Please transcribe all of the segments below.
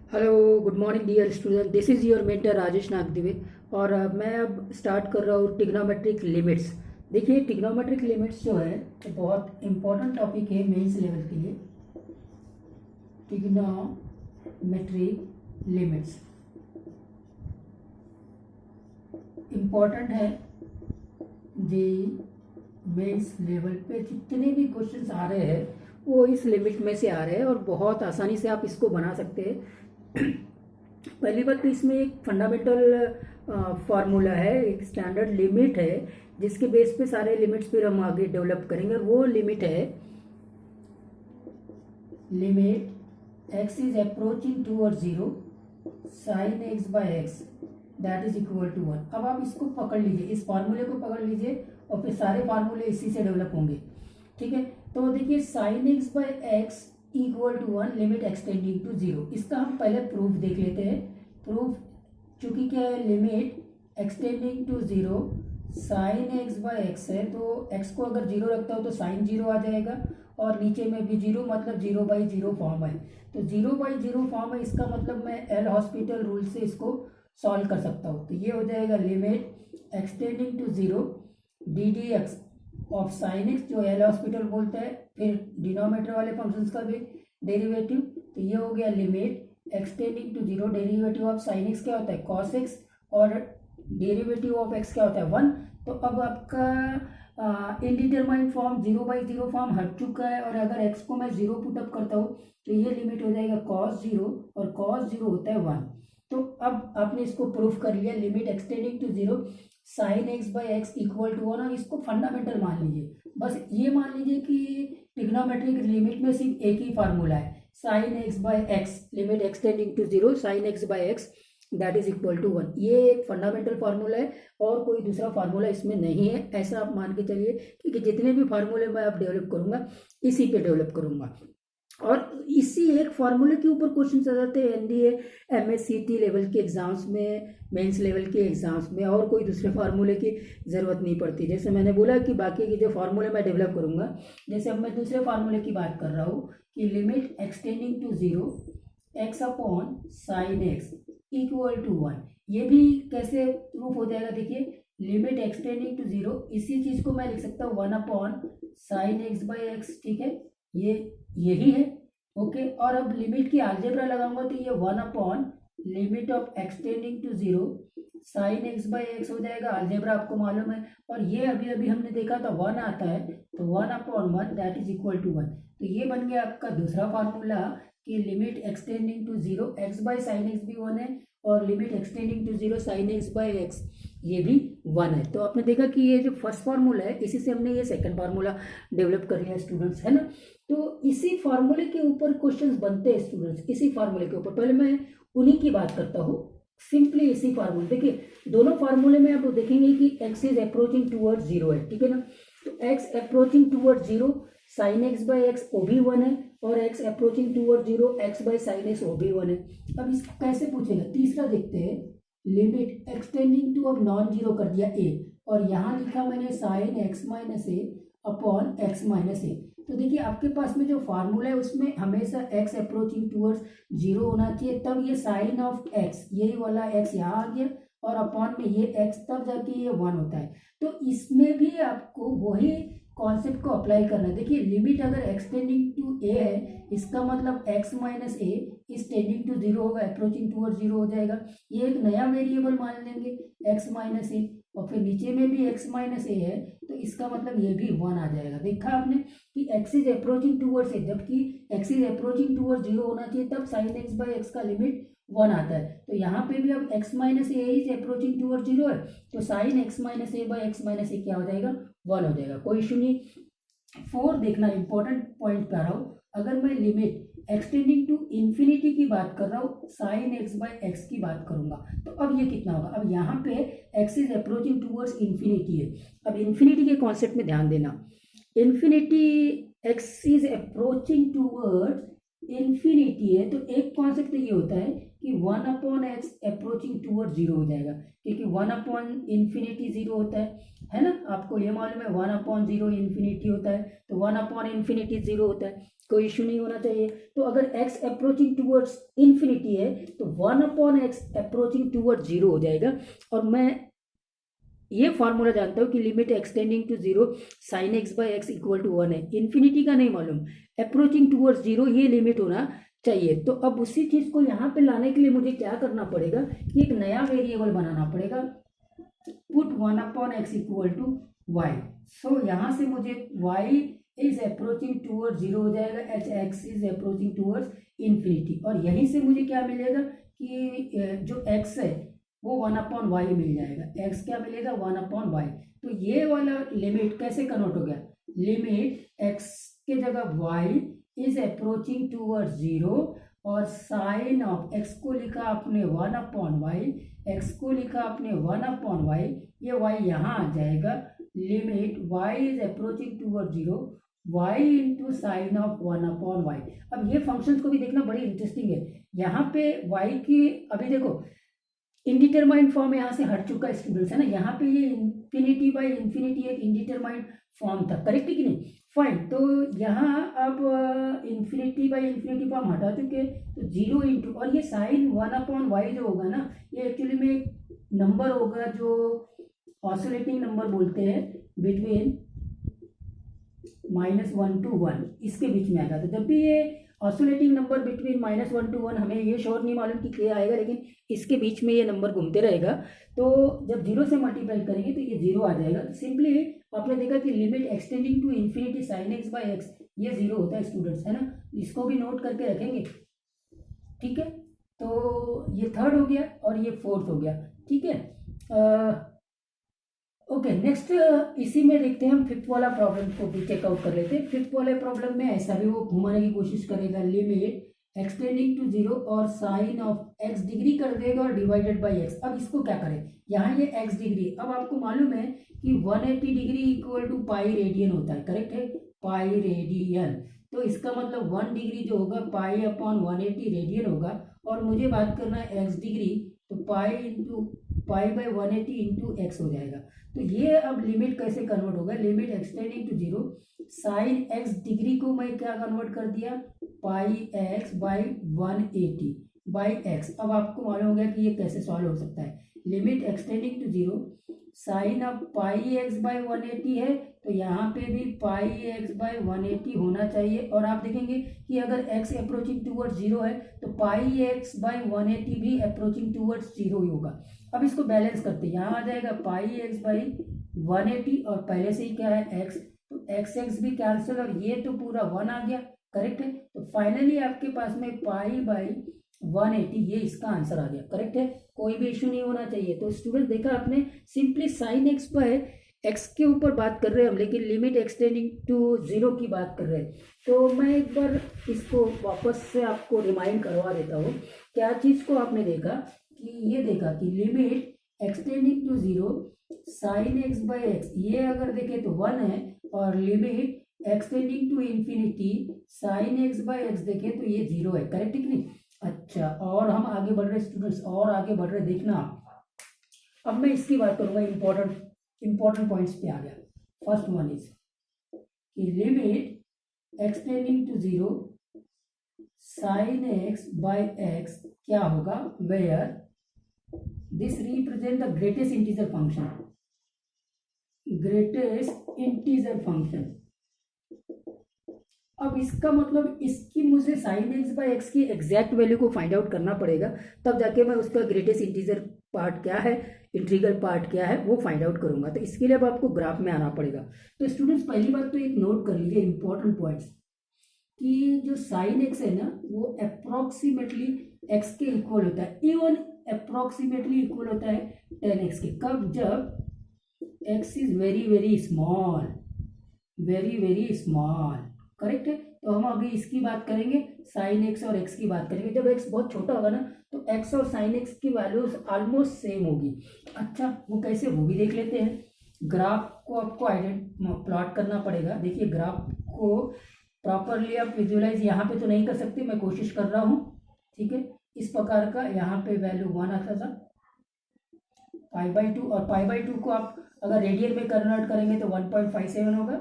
Hello good morning dear student, this is your mentor Rajesh Nagdive. और मैं अब स्टार्ट कर रहा हूँ टिग्नोमेट्रिक लिमिट्स। देखिए, टिग्नोमेट्रिक लिमिट्स जो है तो बहुत इंपॉर्टेंट टॉपिक है मेंस लेवल के लिए। टिग्नोमेट्रिक लिमिट्स इम्पॉर्टेंट है जी। मेंस लेवल पे जितने भी क्वेश्चंस आ रहे हैं वो इस लिमिट में से आ रहे हैं और बहुत आसानी से आप इसको बना सकते हैं। पहली बात तो इसमें एक फंडामेंटल फार्मूला है, एक स्टैंडर्ड लिमिट है जिसके बेस पे सारे लिमिट्स फिर हम आगे डेवलप करेंगे। और वो लिमिट है limit x is approaching toward zero sine x by x that is equal to 1। अब आप इसको पकड़ लीजिए, इस फार्मूले को पकड़ लीजिए और फिर सारे फार्मूले इसी से डेवलप होंगे। ठीक है, तो देखिए sine x by x equal to 1 limit extending to zero. इसका हम पहले प्रूफ देख लेते हैं। प्रूफ चूंकि क्या है, limit extending to zero sine x by x है, तो एक्स को अगर जीरो रखता हो तो साइन जीरो आ जाएगा और नीचे में भी जीरो, मतलब जीरो बाई जीरो फॉर्म है। तो जीरो बाई जीरो फॉर्म है, इसका मतलब मैं एल हॉस्पिटल रूल से इसको सॉल्व कर सकता हूँ। तो ये हो जाएगा limit extending to zero d d x of sine x, जो एल हॉस्पिटल बोलते हैं, फिर डिनोमिनेटर वाले फंक्शंस का भी डेरिवेटिव। तो ये हो गया limit extending to zero, derivative of sine x क्या होता है कॉस एक्स, और डेरिवेटिव ऑफ एक्स क्या होता है 1। तो अब आपका indeterminate form zero by zero form हट चुका है, और अगर एक्स को मैं जीरो पुटअप करता हूँ तो ये लिमिट हो जाएगा कॉस जीरो, और कॉस जीरो होता है 1। तो अब आपने इसको प्रूफ कर लिया, limit extending to zero sine x by x equal to 1। और इसको फंडामेंटल मान लीजिए, बस ये मान लीजिए कि ट्रिग्नोमेट्रिक लिमिट में सिर्फ एक ही फार्मूला है, sine x by x, limit extending to zero sine x by x that is equal to 1। ये एक फंडामेंटल फार्मूला है और कोई दूसरा फार्मूला इसमें नहीं है, ऐसा आप मान के चलिए। क्योंकि जितने भी फार्मूले मैं अब डेवलप करूंगा इसी पे डेवलप करूंगा, और इसी एक फार्मूले के ऊपर क्वेश्चन आ जाते हैं एनडीए एमएससीटी लेवल के एग्जाम्स में, मेंस लेवल के एग्जाम्स में, और कोई दूसरे फार्मूले की ज़रूरत नहीं पड़ती। जैसे मैंने बोला कि बाकी के जो फार्मूले मैं डेवलप करूंगा, जैसे अब मैं दूसरे फार्मूले की बात कर रहा हूँ कि limit extending to zero x upon sine x equal to 1। ये भी कैसे प्रूफ हो जाएगा, देखिए लिमिट एक्सटेंडिंग टू जीरो, इसी चीज़ को मैं लिख सकता हूँ 1 upon sine x by x. ठीक है, ये यही है। ओके, और अब लिमिट की अलजेब्रा लगाऊंगा तो ये 1 upon limit of x tending to zero sine x by x हो जाएगा, अलजेब्रा आपको मालूम है। और ये अभी अभी हमने देखा था 1 आता है, तो 1 upon 1 that is equal to 1। तो ये बन गया आपका दूसरा फार्मूला कि limit extending to zero x by sine x भी 1 है, और limit extending to zero sine x by x ये भी 1 है। तो आपने देखा कि ये जो फर्स्ट फार्मूला है इसी से हमने ये सेकंड फार्मूला डेवलप कर लिया स्टूडेंट्स, है ना। तो इसी फार्मूले के ऊपर क्वेश्चंस बनते हैं स्टूडेंट्स, इसी फार्मूले के ऊपर। पहले मैं उन्हीं की बात करता हूँ, सिंपली इसी फार्मूले। देखिए दोनों फार्मूले में आप देखेंगे कि x is approaching toward zero है, ठीक है ना। तो x approaching toward zero sine x by x वो भी 1 है, और x approaching toward zero x by sine x वो भी 1 है। अब इसको कैसे पूछेगा, तीसरा देखते हैं। लिमिट एक्सटेंडिंग टू, अब नॉन जीरो कर दिया ए, और यहाँ लिखा मैंने साइन एक्स माइनस ए अपॉन एक्स माइनस ए। तो देखिए आपके पास में जो फार्मूला है उसमें हमेशा एक्स अप्रोचिंग टूवर्ड्स जीरो होना चाहिए, तब ये साइन ऑफ एक्स, यही वाला एक्स यहाँ आ गया, और अपॉन में ये एक्स, तब जाके ये 1 होता है। तो इसमें भी आपको वही कॉन्सेप्ट को अप्लाई करना है। देखिए लिमिट अगर एक्सटेंडिंग टू ए है, इसका मतलब x minus a is tending to zero होगा, अप्रोचिंग टूवर्ड जीरो हो जाएगा। ये एक नया वेरिएबल मान लेंगे एक्स माइनस ए, और फिर नीचे में भी एक्स माइनस ए है, तो इसका मतलब ये भी 1 आ जाएगा। देखा आपने कि x is approaching towards a, जबकि x is approaching towards zero होना चाहिए, तब साइन एक्स बाई एक्स का लिमिट 1 आता है। तो यहाँ पे भी अब x minus a is approaching toward zero है, तो sine x minus a by x minus a क्या हो जाएगा, 1 हो जाएगा। कोई इशू नहीं। 4 देखना, इंपॉर्टेंट पॉइंट पे आ रहा हूँ। अगर मैं लिमिट एक्सटेंडिंग टू इन्फिनिटी की बात कर रहा हूँ, साइन एक्स बाई एक्स की बात करूंगा, तो अब ये कितना होगा। अब यहाँ पे x is approaching towards infinity है। अब इन्फिनिटी के कॉन्सेप्ट में ध्यान देना, infinity x is approaching towards infinity है, तो एक कॉन्सेप्ट ये होता है कि 1 upon x approaching toward zero हो जाएगा, क्योंकि 1 अपॉन इन्फिनिटी जीरो होता है ना। आपको ये मालूम है 1 अपॉन जीरो इन्फिनिटी होता है, तो 1 अपॉन इन्फिनिटी जीरो होता है। कोई इशू नहीं होना चाहिए। तो अगर x अप्रोचिंग टूवर्ड्स इन्फिनिटी है तो 1/x अप्रोचिंग टूवर्ड्स 0 हो जाएगा। और मैं ये फॉर्मूला जानता हूँ कि limit extending to 0 sine x by x equal to 1 है। इन्फिनिटी का नहीं मालूम, अप्रोचिंग टूवर्ड्स 0 ये लिमिट होना चाहिए। तो अब उसी चीज को यहाँ पे लाने के लिए मुझे क्या करना पड़ेगा कि एक नया वेरिएबल बनाना पड़ेगा। Put 1/x equal to y. So यहाँ से मुझे y इज अप्रोचिंग टूवर्ड्स 0 हो जाएगा, x is approaching towards infinity. और यहीं से मुझे क्या मिलेगा कि जो x है वो 1/y मिल जाएगा। x क्या मिलेगा 1/y। तो ये वाला लिमिट कैसे कन्वर्ट हो गया, लिमिट x के जगह y इज अप्रोचिंग टूवर्ड्स 0 और साइन ऑफ x को लिखा आपने 1/y, x को लिखा आपने 1/y, ये y यहाँ आ जाएगा। Limit y is approaching towards 0 y into sine of 1/y। अब ये फंक्शंस को भी देखना बड़ी इंटरेस्टिंग है। यहाँ पे y की अभी देखो इंडिटरमाइंड फॉर्म यहाँ से हट चुका है स्टूडेंट्स, है ना। यहाँ पे ये इन्फिनिटी बाई इन्फिनिटी एक इंडिटरमाइंड फॉर्म था, करेक्ट है कि नहीं। फाइन, तो यहाँ अब इन्फिनिटी बाई इन्फिनिटी फॉर्म हटा चुके हैं तो 0 इंटू, और ये साइन 1/y जो होगा ना ये एक्चुअली में एक नंबर होगा जो ऑसिलेटिंग नंबर बोलते हैं, बिटवीन -1 to 1 इसके बीच में आएगा। तो जब भी ये ऑसिलेटिंग नंबर बिटवीन -1 to 1, हमें ये श्योर नहीं मालूम कि क्या आएगा, लेकिन इसके बीच में ये नंबर घूमते रहेगा। तो जब 0 से मल्टीप्लाई करेंगे तो ये 0 आ जाएगा। तो सिंपली आपने देखा कि limit extending to infinity sine x by x ये 0 होता है स्टूडेंट्स, है ना। इसको भी नोट करके रखेंगे, ठीक है। तो ये थर्ड हो गया और ये फोर्थ हो गया, ठीक है। ओके, नेक्स्ट इसी में देखते हैं हम फिफ्थ वाला प्रॉब्लम को भी चेकआउट कर लेते हैं। फिफ्थ वाले प्रॉब्लम में ऐसा भी वो घुमाने की कोशिश करेगा, लिमिट एक्सटेंडिंग टू 0 और साइन ऑफ x डिग्री कर देगा और डिवाइडेड बाय x। अब इसको क्या करें, यहाँ ये x डिग्री, अब आपको मालूम है कि 180 degree equal to pi radian होता है, करेक्ट है, पाई रेडियन। तो इसका मतलब 1 डिग्री जो होगा पाई अपॉन 180 रेडियन होगा। और मुझे बात करना है x डिग्री, तो pi into pi by 180 into x हो जाएगा। तो ये अब लिमिट कैसे कन्वर्ट होगा, limit extending to 0 sine x degree को मैं क्या कन्वर्ट कर दिया, pi x by 180 by x. अब आपको मालूम हो गया कि ये कैसे सॉल्व हो सकता है। Limit extending to 0 sine of pi x by 180 है, तो यहाँ पे भी पाई एक्स बाई 180 होना चाहिए। और आप देखेंगे कि अगर x अप्रोचिंग टूवर्ड्स 0 है तो पाई एक्स बाई 180 भी अप्रोचिंग टूवर्ड्स 0 ही होगा। अब इसको बैलेंस करते हैं, यहाँ आ जाएगा पाई एक्स बाई 180 और पहले से ही क्या है x, तो x भी कैंसिल और ये तो पूरा 1 आ गया, करेक्ट है। तो फाइनली आपके पास में पाई बाई 180 ये इसका आंसर आ गया, करेक्ट है। कोई भी इशू नहीं होना चाहिए। तो स्टूडेंट देखा आपने, simply sine x by x के ऊपर बात कर रहे हैं हम, लेकिन लिमिट एक्सटेंडिंग टू 0 की बात कर रहे हैं। तो मैं एक बार इसको वापस से आपको रिमाइंड करवा देता हूँ। क्या चीज़ को आपने देखा कि ये देखा कि limit extending to 0 sine x by x, ये अगर देखें तो 1 है, और limit extending to infinity sine x by x देखें तो ये 0 है, करेक्ट है कि नहीं। अच्छा, और हम आगे बढ़ रहे स्टूडेंट्स, और आगे बढ़ रहे, देखना। अब मैं इसकी बात करूंगा, इंपॉर्टेंट पॉइंट्स पे आ गया। फर्स्ट वन इज कि limit extending to 0 sine x by x क्या होगा, where this represent the greatest integer function, greatest integer function. अब इसका मतलब इसकी मुझे साइन एक्स बाय एक्स की एग्जैक्ट वैल्यू को फाइंड आउट करना पड़ेगा, तब जाके मैं उसका ग्रेटेस्ट इंटीजर पार्ट क्या है, इंटीग्रल पार्ट क्या है, वो फाइंड आउट करूंगा। तो इसके लिए अब आपको ग्राफ में आना पड़ेगा। तो स्टूडेंट्स पहली बात तो एक नोट कर लीजिए इंपॉर्टेंट पॉइंट्स, कि जो साइन एक्स है ना वो अप्रोक्सीमेटली एक्स के इक्वल होता है, इवन अप्रोक्सीमेटली इक्वल होता है 10x के। कब, जब x is very very small, very very small, correct है। तो हम अभी इसकी बात करेंगे, साइन एक्स और एक्स की बात करेंगे। जब एक्स बहुत छोटा होगा ना तो एक्स और साइन एक्स की वैल्यूज ऑलमोस्ट सेम होगी। अच्छा, वो कैसे, वो भी देख लेते हैं। ग्राफ को आपको प्लॉट करना पड़ेगा। देखिए ग्राफ को प्रॉपरली आप विजुअलाइज यहाँ पे तो नहीं कर सकते, मैं कोशिश कर रहा हूँ, ठीक है। इस प्रकार का यहाँ पे वैल्यू 1 आता था, π/2, और π/2 को आप अगर रेडियन में कन्वर्ट करेंगे तो 1.57 होगा,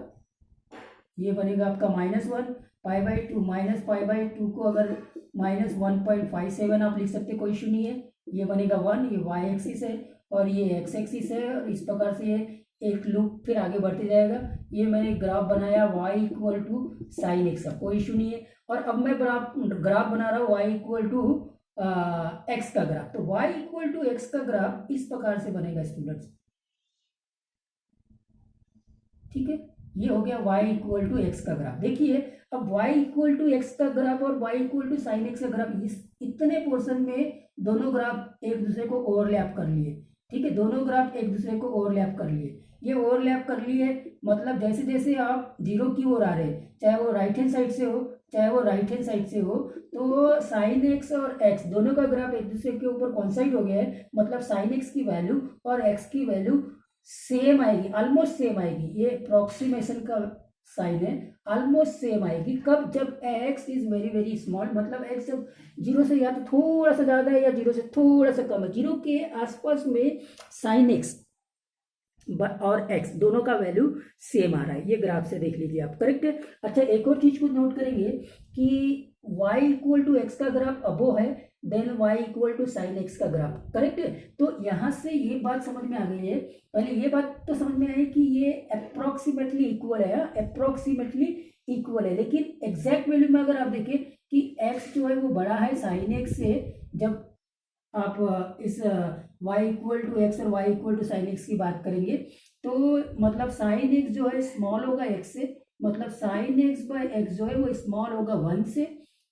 ये बनेगा आपका -1। π/2 माइनस π/2 को अगर -1.57 आप लिख सकते, कोई इशू नहीं है। ये बनेगा 1, ये y एक्सिस है और ये x एक्सिस है, और इस प्रकार से ये एक लूप फिर आगे बढ़ते जाएगा। ये मैंने ग्राफ बनाया y equal to sine x का, कोई इशू नहीं है। और अब मैं ग्राफ बना रहा हूँ y इक्वल टू एक्स का ग्राफ। तो y इक्वल टू एक्स का ग्राफ इस प्रकार से बनेगा स्टूडेंट्स, ठीक है। ये हो गया y इक्वल टू एक्स का ग्राफ। देखिए अब y इक्वल टू एक्स का ग्राफ और y equal to sine x का ग्राफ, इतने पोर्शन में दोनों ग्राफ एक दूसरे को ओवरलैप कर लिए, ठीक है। दोनों ग्राफ एक दूसरे को ओवरलैप कर लिए। ये ओवरलैप कर लिए मतलब जैसे जैसे आप जीरो की ओर आ रहे, चाहे वो राइट हैंड साइड से हो चाहे वो राइट हैंड साइड से हो, तो साइन एक्स और एक्स दोनों का ग्राफ एक दूसरे के ऊपर कॉन्साइड हो गया है। मतलब साइन एक्स की वैल्यू और एक्स की वैल्यू सेम आएगी, ऑलमोस्ट सेम आएगी। ये अप्रोक्सीमेशन का साइन है, ऑलमोस्ट सेम आएगी। कब? जब x is very very small, मतलब x जब जीरो से या तो थोड़ा सा ज्यादा है या जीरो से थोड़ा सा कम है, जीरो के आसपास में साइन एक्स और x दोनों का वैल्यू सेम आ रहा है। ये ग्राफ से देख लीजिए आप, करेक्ट है। अच्छा, एक और चीज को नोट करेंगे कि y इक्वल टू एक्स का ग्राफ अबो है, then y equal to sine x का ग्राफ, करेक्ट है। तो यहां से ये बात समझ में आ गई है। पहले ये बात तो समझ में आई कि ये अप्रोक्सीमेटली इक्वल है, अप्रोक्सीमेटली इक्वल है। लेकिन एग्जैक्ट वैल्यू में अगर आप देखें कि x जो है वो बड़ा है साइन एक्स से, जब आप इस y इक्वल टू एक्स और y equal to sine x की बात करेंगे, तो मतलब साइन एक्स जो है स्मॉल होगा x से, मतलब साइन एक्स बाय एक्स जो है वो स्मॉल होगा 1 से,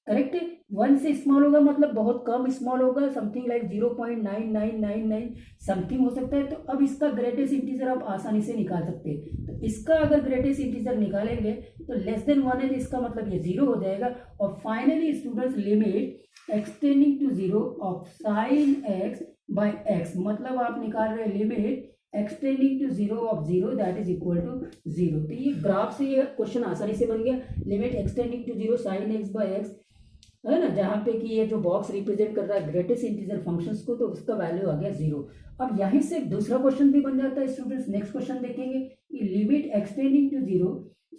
करेक्ट है। 1 से स्मॉल होगा मतलब बहुत कम स्मॉल होगा, समथिंग लाइक 0.9999 समथिंग हो सकता है। तो अब इसका ग्रेटेस्ट इंटीजर आप आसानी से निकाल सकते हैं। तो इसका अगर ग्रेटेस्ट इंटीजर निकालेंगे तो लेस देन 1 है, तो इसका मतलब ये 0 हो जाएगा। और finally students limit extending to 0 of sine x by x, मतलब आप निकाल रहे हैं limit extending to 0 of 0 that is equal to 0। तो ये ग्राफ से ये क्वेश्चन आसानी से बन गया, limit extending to 0 sine x by x, है ना, जहां पे कि ये जो बॉक्स रिप्रेजेंट कर रहा है ग्रेटेस्ट इंटीजर फंक्शंस को, तो उसका वैल्यू आ गया 0। अब यहीं से दूसरा क्वेश्चन भी बन जाता है स्टूडेंट्स। नेक्स्ट क्वेश्चन देखेंगे कि limit extending to 0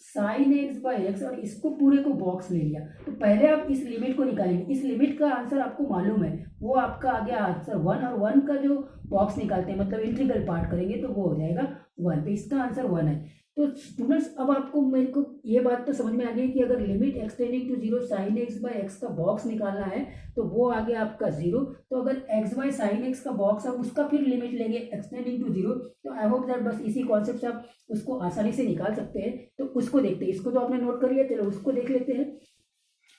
sine x by x, और इसको पूरे को बॉक्स ले लिया। तो पहले आप इस लिमिट को निकालेंगे। इस लिमिट का आंसर आपको मालूम है, वो आपका आ गया आंसर 1, और 1 का जो बॉक्स निकालते हैं मतलब इंटीग्रल पार्ट करेंगे तो वो हो जाएगा 1। तो इसका आंसर 1 है। तो स्टूडेंट्स अब आपको मेरे को ये बात तो समझ में आ गई कि अगर limit extending to 0 sine x by x का बॉक्स निकालना है तो वो आ गया आपका 0। तो अगर एक्स बाय साइन एक्स का बॉक्स है उसका फिर लिमिट लेंगे एक्सटेंडिंग टू 0। तो आई होप दैट बस इसी कॉन्सेप्ट से आप उसको आसानी से निकाल सकते हैं। तो उसको देखते हैं, इसको तो आपने नोट कर लिया, चलो उसको देख लेते हैं।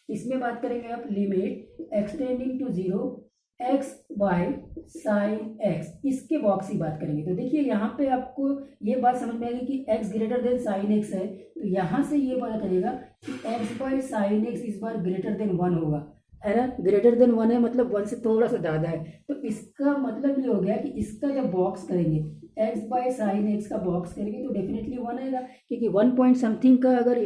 इसमें बात करेंगे आप limit extending to 0 x by sine x, इसके बॉक्स की बात करेंगे। तो देखिए यहाँ पे आपको ये बात समझ में आएगी कि x greater than sine x है, तो यहाँ से ये पता चलेगा कि x बाय साइन एक्स इस बार ग्रेटर देन 1 होगा, है ना। ग्रेटर देन 1 है मतलब 1 से थोड़ा सा ज़्यादा है। तो इसका मतलब ये हो गया कि इसका जब बॉक्स करेंगे x बाय साइन एक्स का बॉक्स करेंगे तो डेफिनेटली 1 आएगा, क्योंकि 1 पॉइंट समथिंग का अगर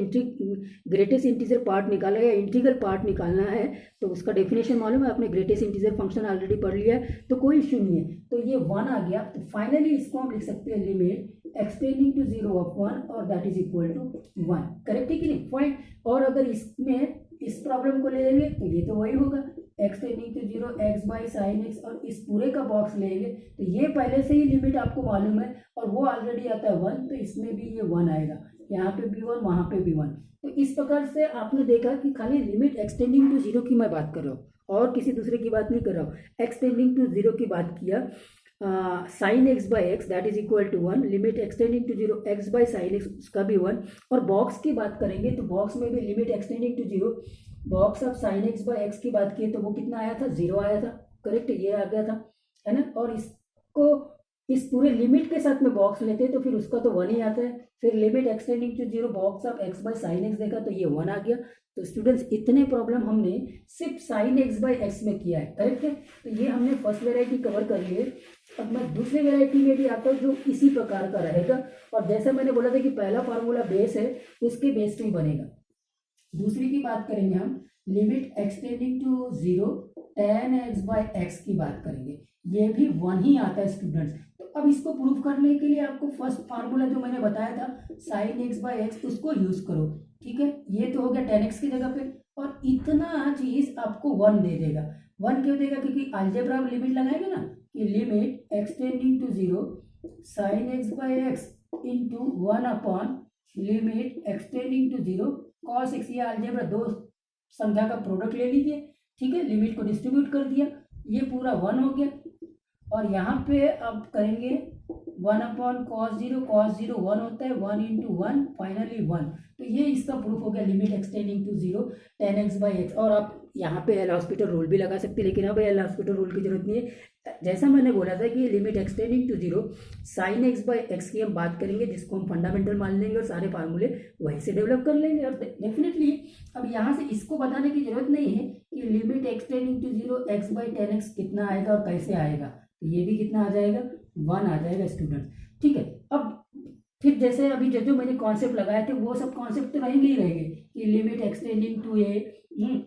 ग्रेटेस्ट इंटीजर पार्ट निकाला या इंटीग्रल पार्ट निकालना है तो उसका डेफिनेशन मालूम है, आपने ग्रेटेस्ट इंटीजर फंक्शन ऑलरेडी पढ़ लिया है, तो कोई इश्यू नहीं है। तो ये 1 आ गया। तो फाइनली इसको हम लिख सकते हैं लिमिट एक्सटेंडिंग टू 0 ऑफ 1 और that is equal to 1, correct है कि नहीं, फाइन। और अगर इसमें इस प्रॉब्लम को ले लेंगे तो ये तो वही होगा, x tending to 0 x by sine x, और इस पूरे का बॉक्स लेंगे तो ये पहले से ही लिमिट आपको मालूम है और वो ऑलरेडी आता है 1, तो इसमें भी ये 1 आएगा, यहाँ पे भी 1 वहाँ पे भी 1। तो इस प्रकार से आपने देखा कि खाली लिमिट एक्सटेंडिंग टू 0 की मैं बात कर रहा हूँ और किसी दूसरे की बात नहीं कर रहा हूँ। एक्सटेंडिंग टू 0 की बात किया, sine x by x that is equal to 1, limit extending to 0 x by sine x उसका भी 1। और बॉक्स की बात करेंगे तो बॉक्स में भी limit extending to 0 box of sine x by x की बात की तो वो कितना आया था, 0 आया था, करेक्ट, ये आ गया था, है ना। और इसको इस पूरे लिमिट के साथ में बॉक्स लेते हैं तो फिर उसका तो 1 ही आता है। फिर limit extending to 0 box of x by sine x देखा तो ये 1 आ गया। तो स्टूडेंट्स इतने प्रॉब्लम हमने सिर्फ साइन एक्स बाय एक्स में किया है, करेक्ट है। तो ये हमने फर्स्ट वेराइटी कवर कर ली है। अब मैं दूसरी वेराइटी में भी आता हूँ जो इसी प्रकार का रहेगा, और जैसा मैंने बोला था कि पहला फार्मूला बेस है उसके बेस पे ही बनेगा। दूसरी की बात करेंगे हम, limit extending to 0 tan x by x की बात करेंगे, ये भी 1 ही आता है स्टूडेंट्स। तो अब इसको प्रूव करने के लिए आपको फर्स्ट फार्मूला जो मैंने बताया था साइन एक्स बाय एक्स उसको यूज करो। ठीक है, ये तो हो गया tan x की जगह पे, और इतना चीज आपको 1 दे देगा। 1 क्यों देगा? क्योंकि अलजेब्रा में लिमिट लगाएंगे ना कि limit x tending to 0 sin x by x into 1 upon limit x tending to 0 cos x। ये अलजेब्रा दो संख्या का प्रोडक्ट ले लीजिए, ठीक है, लिमिट को डिस्ट्रीब्यूट कर दिया, ये पूरा 1 हो गया, और यहाँ पे अब करेंगे 1 अपॉन कॉस जीरो 1 होता है, 1 इंटू 1 फाइनली 1। तो ये इसका प्रूफ हो गया limit extending to 0 tan x by x. और आप यहाँ पे एल हॉस्पिटल रूल भी लगा सकते हैं, लेकिन अब एल हॉस्पिटल रूल की जरूरत नहीं है। जैसा मैंने बोला था कि limit extending to 0 sine x by x की हम बात करेंगे, जिसको हम फंडामेंटल मान लेंगे और सारे फार्मूले वहीं से डेवलप कर लेंगे। और डेफिनेटली अब यहाँ से इसको बताने की जरूरत नहीं है कि limit extending to 0 x by ten x कितना आएगा और कैसे आएगा, तो ये भी कितना आ जाएगा, 1 आ जाएगा स्टूडेंट। ठीक है, अब फिर जैसे अभी जो मैंने कॉन्सेप्ट लगाए थे वो सब कॉन्सेप्ट तो रहेंगे ही रहेंगे कि limit extending to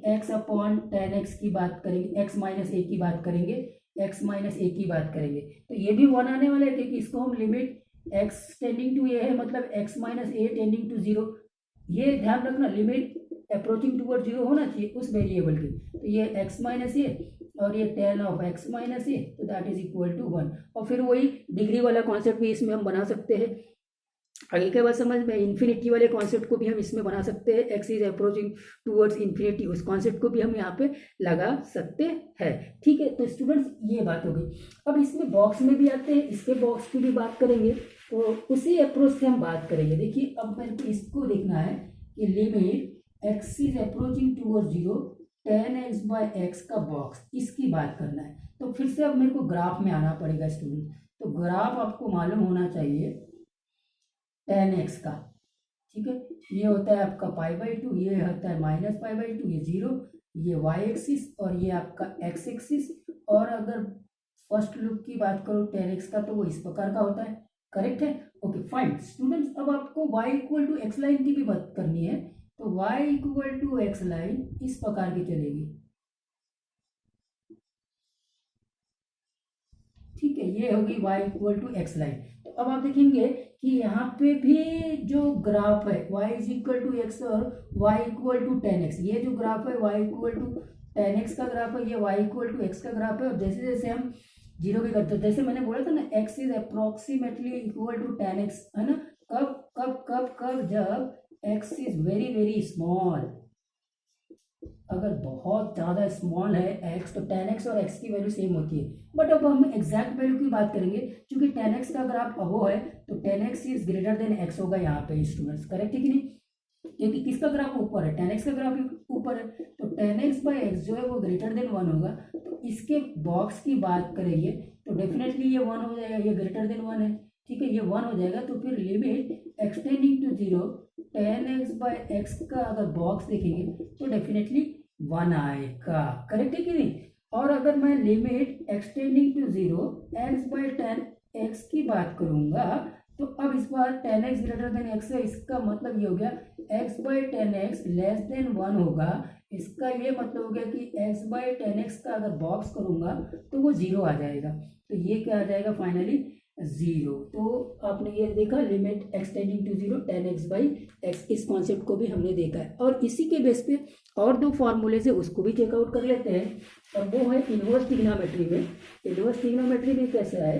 x upon tan x की बात करेंगे, एक्स माइनस ए की बात करेंगे, एक्स माइनस ए की बात करेंगे, तो ये भी 1 आने वाला है, क्योंकि इसको हम limit x tending to a है मतलब x minus a tending to 0। ये ध्यान रखना, लिमिट अप्रोचिंग टूवर्ड 0 होना चाहिए उस वेरिएबल की। तो ये एक्स माइनस ए और ये टेन ऑफ एक्स माइनस ए, तो दैट इज इक्वल टू 1। और फिर वही डिग्री वाला कॉन्सेप्ट भी इसमें हम बना सकते हैं। आगे के बाद समझ में, इन्फिनिटी वाले कॉन्सेप्ट को भी हम इसमें बना सकते हैं, x is approaching towards infinity, उस कॉन्सेप्ट को भी हम यहाँ पे लगा सकते हैं। ठीक है, तो स्टूडेंट्स ये बात हो गई। अब इसमें बॉक्स में भी आते हैं, इसके बॉक्स की भी बात करेंगे, तो उसी अप्रोच से हम बात करेंगे। देखिए अब मेरे को इसको देखना है कि limit x is approaching towards 0 tan x by x का बॉक्स, इसकी बात करना है। तो फिर से अब मेरे को ग्राफ में आना पड़ेगा स्टूडेंट। तो ग्राफ आपको मालूम होना चाहिए tan x का, ठीक है, ये होता है आपका π/2, ये होता है -π/2, ये 0, ये y एक्सिस और ये आपका x एक्सिस। और अगर फर्स्ट लुक की बात करो tan x का तो वो इस प्रकार का होता है, करेक्ट है। ओके फाइन स्टूडेंट्स, अब आपको y equal to x line की भी बात करनी है, तो y equal to x line इस प्रकार की चलेगी, ठीक है, ये होगी y equal to x line. तो अब आप देखेंगे कि यहाँ पे भी जो ग्राफ है y is equal to x और y equal to tan x, ये जो ग्राफ है y equal to tan x का ग्राफ है, ये y इक्वल टू एक्स का ग्राफ है। और जैसे जैसे हम जीरो भी करते हैं, जैसे मैंने बोला था ना x is approximately equal to tan x, है ना, कब कब कब कब जब x is very very small. अगर बहुत ज़्यादा स्मॉल है x तो tan x और x की वैल्यू सेम होती है। बट अब हम एग्जैक्ट वैल्यू की बात करेंगे, क्योंकि tan x का ग्राफ अबो है तो tan x is greater than x होगा यहाँ पे स्टूडेंट्स, करेक्ट है कि नहीं, क्योंकि किसका ग्राफ ऊपर है, tan x का ग्राफ ऊपर है, तो tan x बाई एक्स जो है वो ग्रेटर देन 1 होगा। तो इसके बॉक्स की बात करेंगे तो डेफिनेटली ये 1 हो जाएगा, ये ग्रेटर देन 1 है, ठीक है, ये 1 हो जाएगा। तो फिर limit extending to 0 tan x by x का अगर बॉक्स देखेंगे तो डेफिनेटली 1 आएगा, करेक्ट है कि नहीं। और अगर मैं limit extending to 0 x by ten x की बात करूंगा तो अब इस बार ten x greater than x है, इसका मतलब ये हो गया x by ten x less than 1 होगा। इसका ये मतलब हो गया कि x बाई टेन एक्स का अगर बॉक्स करूंगा तो वो 0 आ जाएगा, तो ये क्या आ जाएगा फाइनली 0। तो आपने ये देखा limit extending to 0 tan x by x, इस कॉन्सेप्ट को भी हमने देखा है। और इसी के बेस पे और दो फॉर्मूले से उसको भी चेकआउट कर लेते हैं, और वो है इनवर्स ट्रिग्नोमेट्री में। इनवर्स ट्रिग्नोमेट्री में कैसे आए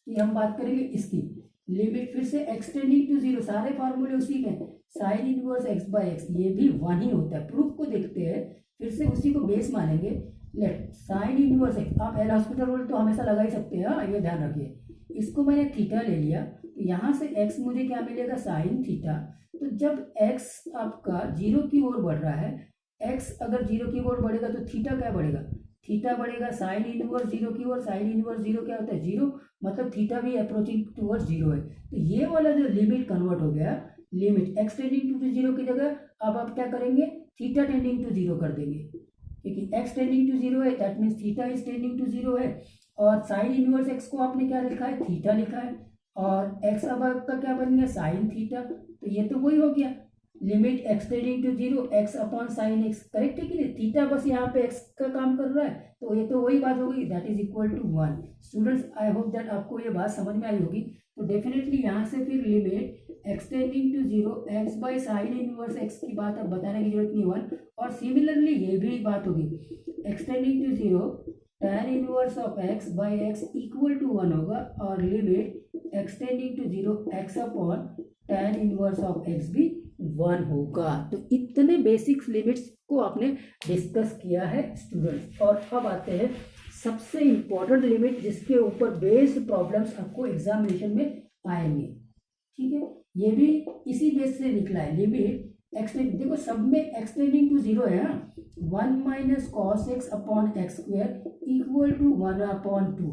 कि हम बात करेंगे इसकी लिमिट फिर से एक्सटेंडिंग टू 0, सारे फार्मूले उसी में, sine inverse x by x, ये भी 1 ही होता है। प्रूफ को देखते हैं, फिर से उसी को बेस मानेंगे। लेट साइन इनवर्स x, आप एल हॉस्पिटल रूल तो हमेशा लगा ही सकते हैं, ये ध्यान रखिए। इसको मैंने थीटा ले लिया, तो यहाँ से x मुझे क्या मिलेगा, साइन थीटा। तो जब x आपका 0 की ओर बढ़ रहा है, x अगर 0 की ओर बढ़ेगा तो थीटा क्या बढ़ेगा, थीटा बढ़ेगा साइन इनवर्स 0 की ओर। साइन इनवर्स 0 क्या होता है, 0, मतलब थीटा भी अप्रोचिंग टूवर्ड्स 0 है। तो ये वाला जो लिमिट कन्वर्ट हो गया, लिमिट एक्स टेंडिंग टू 0 की जगह अब आप क्या करेंगे, थीटा टेंडिंग टू 0 कर देंगे, क्योंकि एक्स टेंडिंग टू 0 है, that means theta is tending to 0 है। और साइन इनवर्स एक्स को आपने क्या लिखा है, थीटा लिखा है, और एक्स अब आपका क्या बन गया, साइन थीटा। तो ये तो वही हो गया, limit extending to zero x upon sine x, correct है कि नहीं, थीटा बस यहाँ पे एक्स का काम कर रहा है, तो ये तो वही बात होगी, that is equal to 1। Students I hope that आपको ये बात समझ में आई होगी। तो डेफिनेटली यहाँ से फिर limit extending to zero x by sine inverse x की बात अब बताने की जरूरत नहीं 1, और सिमिलरली ये भी बात होगी x tending to zero tan inverse of x by x equal to 1 होगा, और limit extending to zero x upon tan inverse of x भी 1 होगा। तो इतने बेसिक्स लिमिट्स को आपने डिस्कस किया है स्टूडेंट्स। और अब आते हैं सबसे इम्पोर्टेंट लिमिट जिसके ऊपर बेस्ड प्रॉब्लम्स आपको एग्जामिनेशन में आएंगे, ठीक है। ये भी इसी बेस से निकला है, लिमिट एक्सटेंड, देखो सब में एक्सटेंडिंग टू जीरो है ना, 1 minus cos x upon x square equal to 1 upon 2।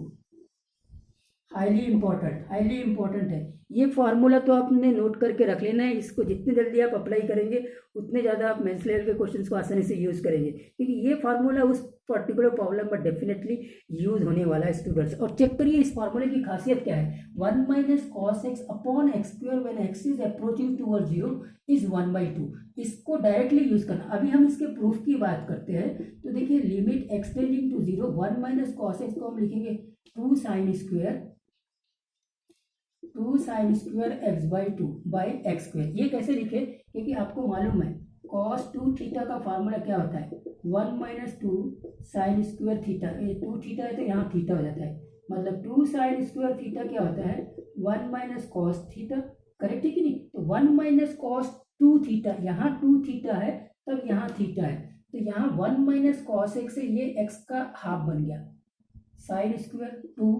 Highly important है ये फॉर्मूला, तो आपने नोट करके रख लेना है। इसको जितने जल्दी आप अप्लाई करेंगे उतने ज़्यादा आप मेंस लेवल के क्वेश्चंस को आसानी से यूज़ करेंगे, क्योंकि ये फार्मूला उस पर्टिकुलर प्रॉब्लम पर डेफिनेटली यूज होने वाला है स्टूडेंट्स। और चेक करिए इस फार्मूले की खासियत क्या है, 1 minus cos x upon x square when x is approaching towards zero is 1/2। इसको डायरेक्टली यूज करना। अभी हम इसके प्रूफ की बात करते हैं, तो देखिए limit extending to zero 1 minus cos x को हम लिखेंगे 2 sine square x by 2 by x square. ये कैसे लिखे, क्योंकि आपको मालूम है कॉस 2 थीटा का फार्मूला क्या होता है, 1 माइनस 2 साइन स्क्वायर थीटा। ये 2 थीटा है तो यहाँ थीटा हो जाता है, मतलब 2 साइन स्क्वायर थीटा क्या होता है 1 माइनस कॉस थीटा, करेक्ट है कि नहीं। तो 1 माइनस कॉस 2 थीटा, यहाँ 2 थीटा है तब यहाँ थीटा है, तो यहाँ 1 माइनस कॉस एक्स से ये एक्स का हाफ बन गया साइन स्क्वायर 2,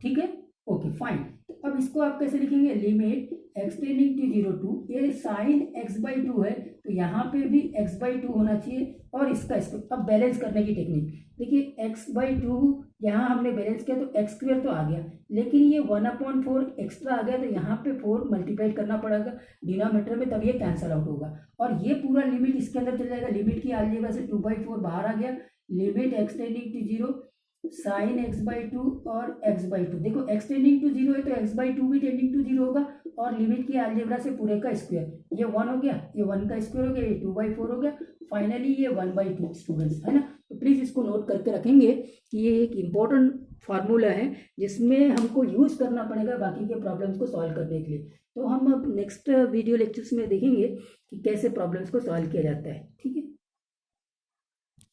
ठीक है, ओके फाइन। अब इसको आप कैसे लिखेंगे, limit extending to zero two, ये साइन एक्स बाई 2 है तो यहाँ पे भी एक्स बाई 2 होना चाहिए, और इसका इसको अब बैलेंस करने की टेक्निक देखिए, एक्स बाई 2 यहाँ हमने बैलेंस किया तो एक्स स्क्वायर तो आ गया, लेकिन ये 1/4 एक्स्ट्रा आ गया, तो यहाँ पे 4 मल्टीप्लाइड करना पड़ेगा डिनोमिनेटर में, तब ये कैंसल आउट होगा, और ये पूरा लिमिट इसके अंदर चल जाएगा। लिमिट की अलजेब्रा से 2/4 बाहर आ गया, limit extending to zero sine x by 2 और एक्स बाई 2, देखो एक्सटेंडिंग टू जीरो है तो एक्स बाई 2 भी टेंडिंग टू जीरो होगा, और लिमिट की अलजेब्रा से पूरे का स्क्वायर, ये 1 हो गया, ये 1 का स्क्वायर हो गया, ये 2/4 हो गया, फाइनली ये 1/2 स्टूडेंट्स, है ना। तो प्लीज़ इसको नोट करके रखेंगे कि ये एक इम्पॉर्टेंट फार्मूला है जिसमें हमको यूज़ करना पड़ेगा बाकी के प्रॉब्लम्स को सॉल्व करने के लिए। तो हम अब नेक्स्ट वीडियो लेक्चर्स में देखेंगे कि कैसे प्रॉब्लम्स को सॉल्व किया जाता है, ठीक है।